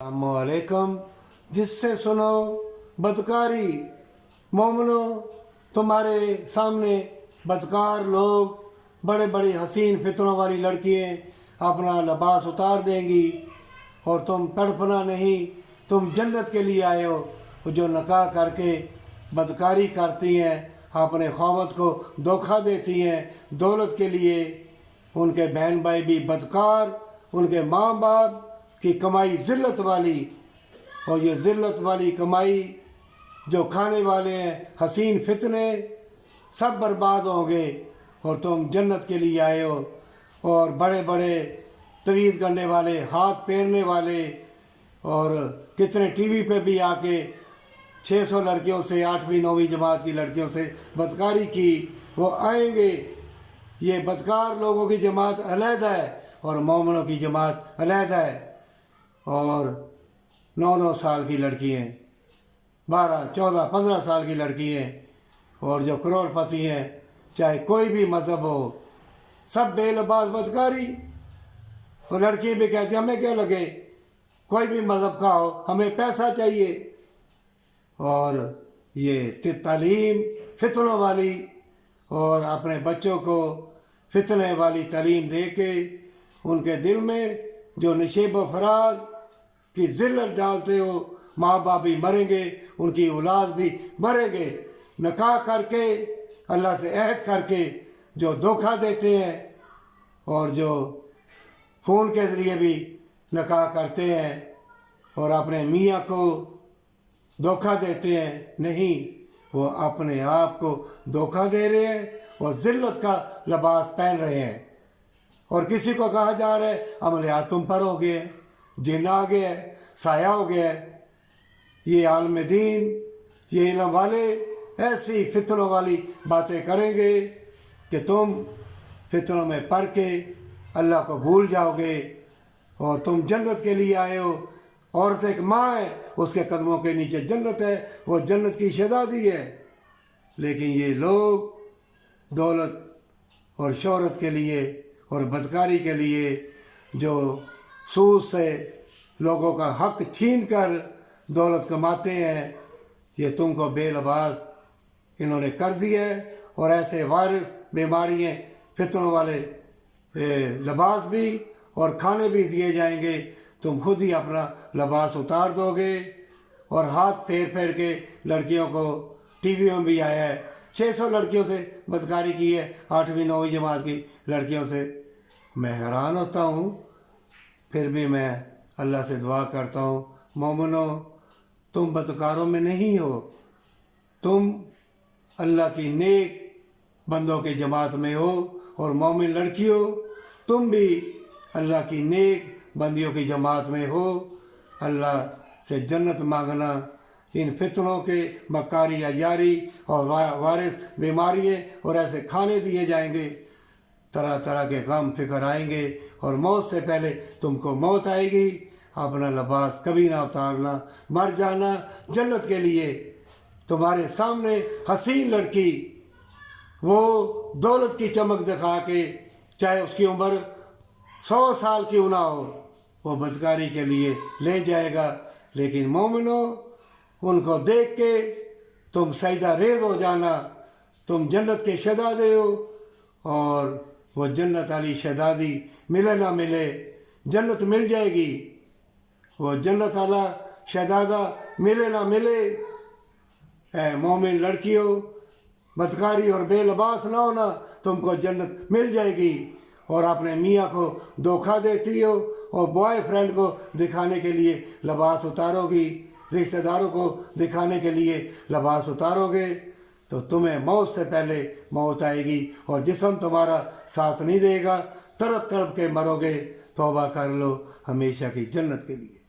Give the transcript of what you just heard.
अस्सलामुअलैकुम। जिससे सुनो बदकारी। मोमिनो, तुम्हारे सामने बदकार लोग, बड़े बड़ी हसीन फितरों वाली लड़कियाँ अपना लिबास उतार देंगी और तुम तड़पना नहीं, तुम जन्नत के लिए आए हो। जो निकाह करके बदकारी करती हैं, अपने ख्वावत को धोखा देती हैं दौलत के लिए, उनके बहन भाई भी बदकार, उनके माँ बाप की कमाई ज़िल्लत वाली, और ये ज़िल्लत वाली कमाई जो खाने वाले हैं हसीन फितने, सब बर्बाद होंगे और तुम जन्नत के लिए आए हो। और बड़े बड़े तवीज़ करने वाले, हाथ फेरने वाले, और कितने टीवी पे भी आके 600 लड़कियों से, 8वीं 9वीं जमात की लड़कियों से बदकारी की, वो आएंगे। ये बदकार लोगों की जमात अलहदा है और मोमिनों की जमात अलहदा है। और 9-9 साल की लड़कियाँ, 12, 14, 15 साल की लड़कियाँ, और जो करोड़पति हैं, चाहे कोई भी मज़हब हो, सब बेलबास बदकारी। और लड़कियाँ भी कहती हैं हमें क्या लगे, कोई भी मज़हब का हो, हमें पैसा चाहिए। और ये तालीम फितनों वाली, और अपने बच्चों को फितने वाली तालीम दे के उनके दिल में जो नशेब व फराज की ज़िल्लत डालते हो। माँ बाप भी मरेंगे, उनकी औलाद भी मरेंगे। निकाह करके, अल्लाह से अहद करके जो धोखा देते हैं, और जो फ़ोन के ज़रिए भी निकाह करते हैं और अपने मियाँ को धोखा देते हैं, नहीं, वो अपने आप को धोखा दे रहे हैं और ज़िल्लत का लिबास पहन रहे हैं। और किसी को कहा जा रहा है अमलियात तुम पर हो गए, जिन आ गया है, साया हो गया है। ये आलम दीन, ये इल्म वाले ऐसी फितनों वाली बातें करेंगे कि तुम फितनों में पड़ के अल्लाह को भूल जाओगे। और तुम जन्नत के लिए आए हो। औरत एक माँ है, उसके कदमों के नीचे जन्नत है, वो जन्नत की शहज़ादी है। लेकिन ये लोग दौलत और शोहरत के लिए और बदकारी के लिए जो सूद से लोगों का हक छीन कर दौलत कमाते हैं, ये तुमको बेलबास इन्होंने कर दिया है। और ऐसे वायरस बीमारियाँ, फितनों वाले लिबास भी और खाने भी दिए जाएंगे, तुम खुद ही अपना लिबास उतार दोगे। और हाथ फेर फेर के लड़कियों को, टीवी में भी आया है, 600 लड़कियों से बदकारी की है, 8वीं 9वीं जमात की लड़कियों से। मैं हैरान होता हूँ, फिर भी मैं अल्लाह से दुआ करता हूँ, मोमिनो, तुम बदकारों में नहीं हो, तुम अल्लाह की नेक बंदों के जमात में हो। और मोमिन लड़कियों, तुम भी अल्लाह की नेक बंदियों की जमात में हो। अल्लाह से जन्नत मांगना, इन फितनों के मकारी अयारी और वारिस बीमारियाँ और ऐसे खाने दिए जाएंगे, तरह तरह के गम फिक्र आएंगे, और मौत से पहले तुमको मौत आएगी। अपना लिबास कभी ना उतारना, मर जाना जन्नत के लिए। तुम्हारे सामने हसीन लड़की, वो दौलत की चमक दिखा के, चाहे उसकी उम्र 100 साल क्यों ना हो, वो बदकारी के लिए ले जाएगा। लेकिन मोमिनो, उनको देख के तुम सजदा रेज़ हो जाना, तुम जन्नत के शहज़ादे हो। और वो जन्नत वाली शहज़ादी मिले ना मिले, जन्नत मिल जाएगी। वो जन्नत वाला शहज़ादा मिले ना मिले, ऐ मोमिन लड़कियों, बदकारी और बेलबास ना होना, तुमको जन्नत मिल जाएगी। और अपने मियाँ को धोखा देती हो और बॉयफ्रेंड को दिखाने के लिए लिबास उतारोगी, रिश्तेदारों को दिखाने के लिए लिबास उतारोगे, तो तुम्हें मौत से पहले मौत आएगी और जिस्म तुम्हारा साथ नहीं देगा, तड़प तड़प के मरोगे। तौबा कर लो हमेशा की जन्नत के लिए।